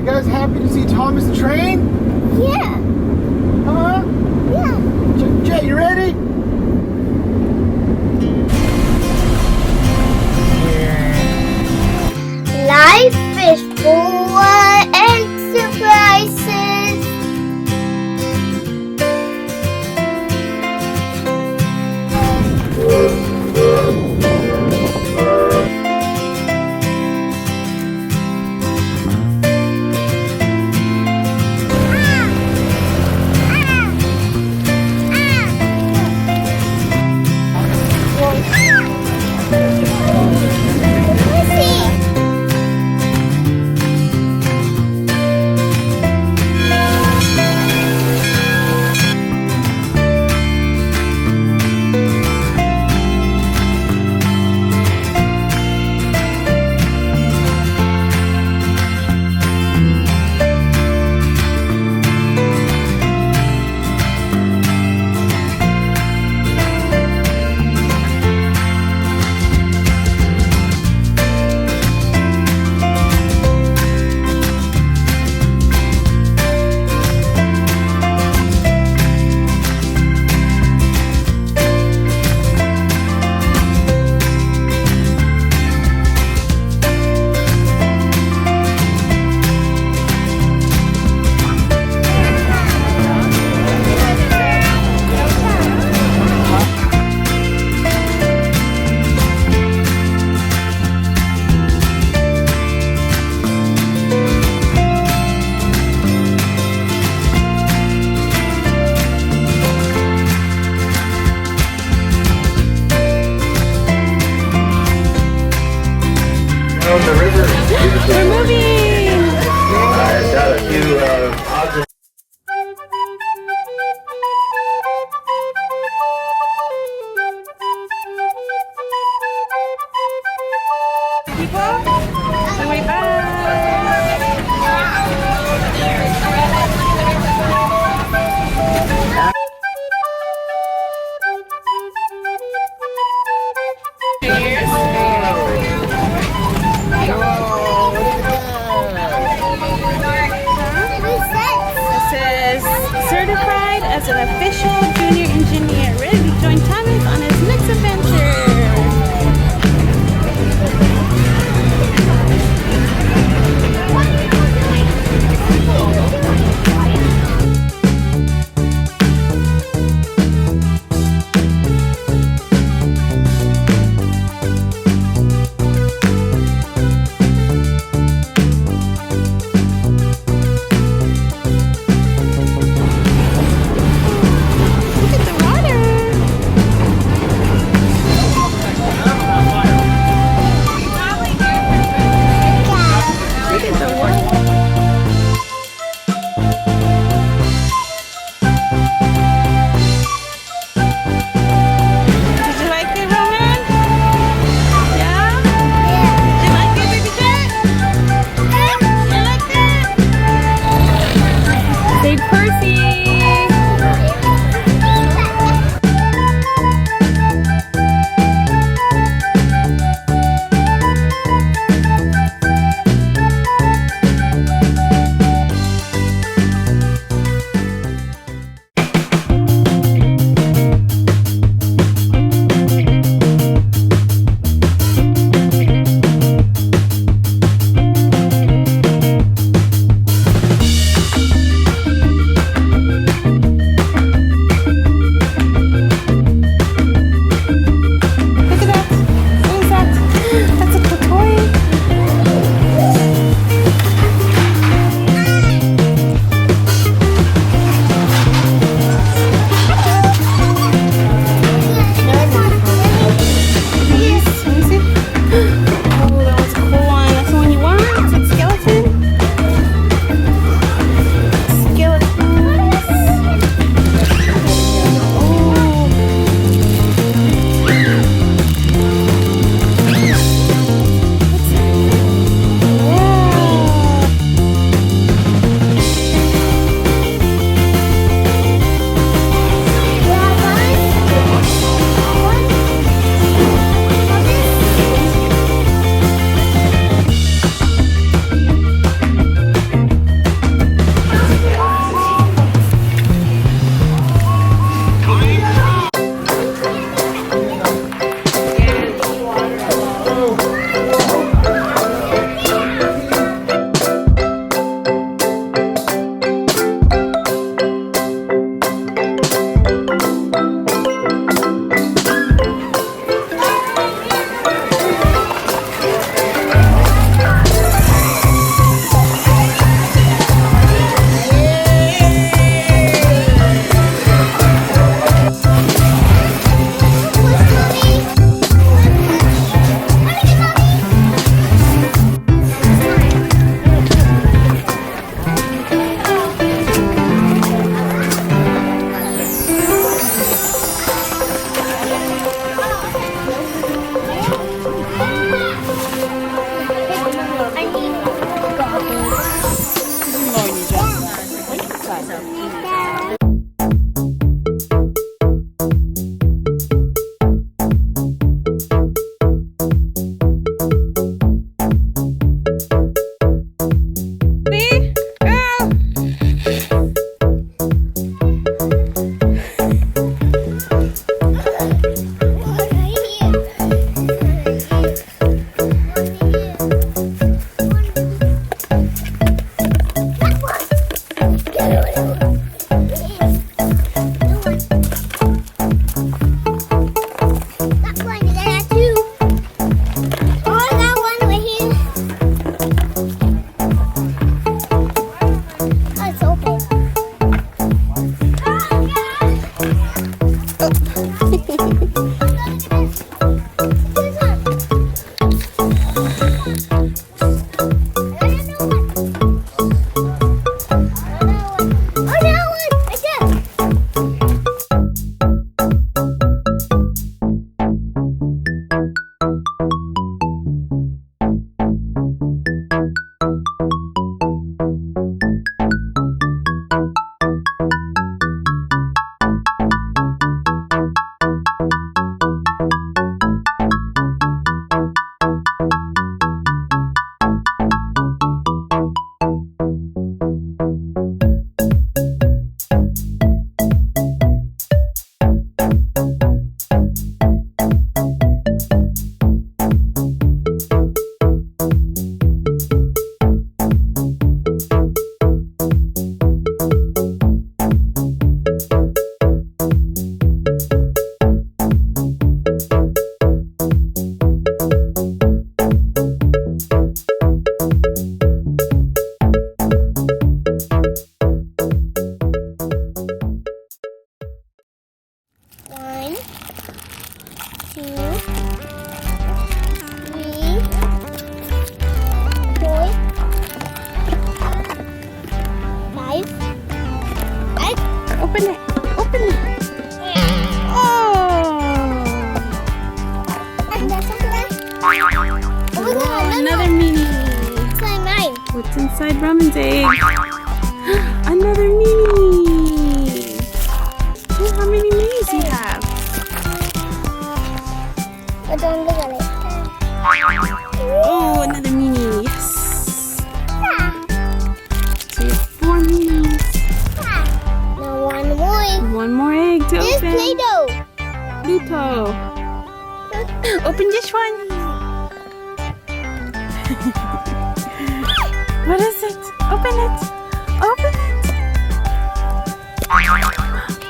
you guys happy to see Thomas the Train? Yeah. Huh? Yeah. Jay, you ready? Life is full of surprises. On the river. We're moving! I've got a few objects. People, on the way back. Certified as an official junior engineer, ready to join Thomas on his next adventure. Look at the water. What's inside Ramen's egg? Another mini! Look how many minis you have. I don't look at it. Oh, another mini. Yes. So you have 4 minis. Now one more. One more egg to This open. Play-Doh. Pluto. Open this one. What is it? Open it. Open it.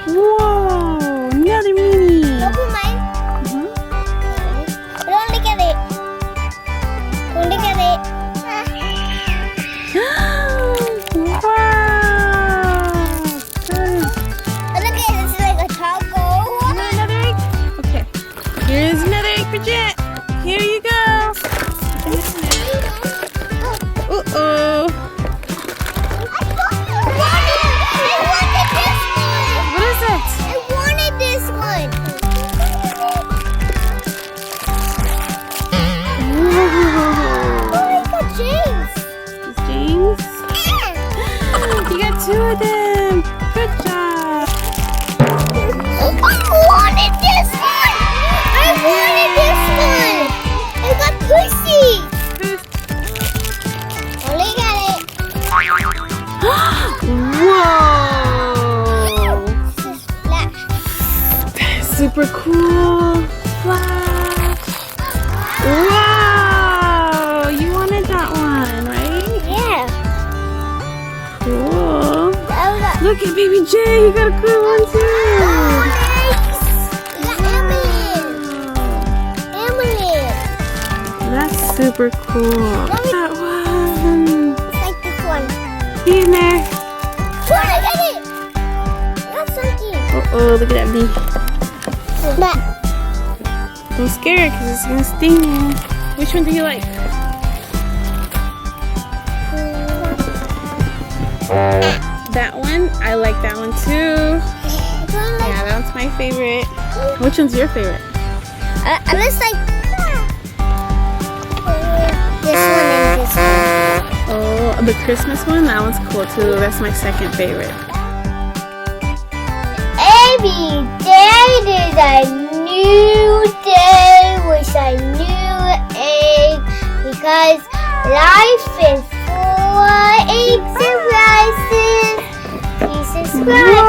Whoa, another mini. Open mine. Mhm. Don't look at it. Don't look at it. Wow. Good. Oh, look at it. It's like a chocolate. Another egg? Okay. Here's another egg for Jet. Here you go. Uh-oh. What is it? I wanted this one. Whoa. Oh, I got James. James? You got 2 of them. Good job. I wanted this one. I wanted this one. I got Percy. Only got it. Whoa. This is Flash. That is super cool. Flash. Wow. You wanted that one, right? Yeah. Cool. That was a Look at baby Jay. You got a cool one too. We got Emily. That's super cool. That one. It's like this one. Be in there. Oh, I got it. That's something. Oh, look at that bee. But Don't scare it because it's going to sting you. Which one do you like? That one? I like that one too. Yeah, that one's my favorite. Which one's your favorite? I just like this one and this one. Oh, the Christmas one? That one's cool too. That's my second favorite. Every day is a new day with a new egg because life is full of egg surprises. Please subscribe.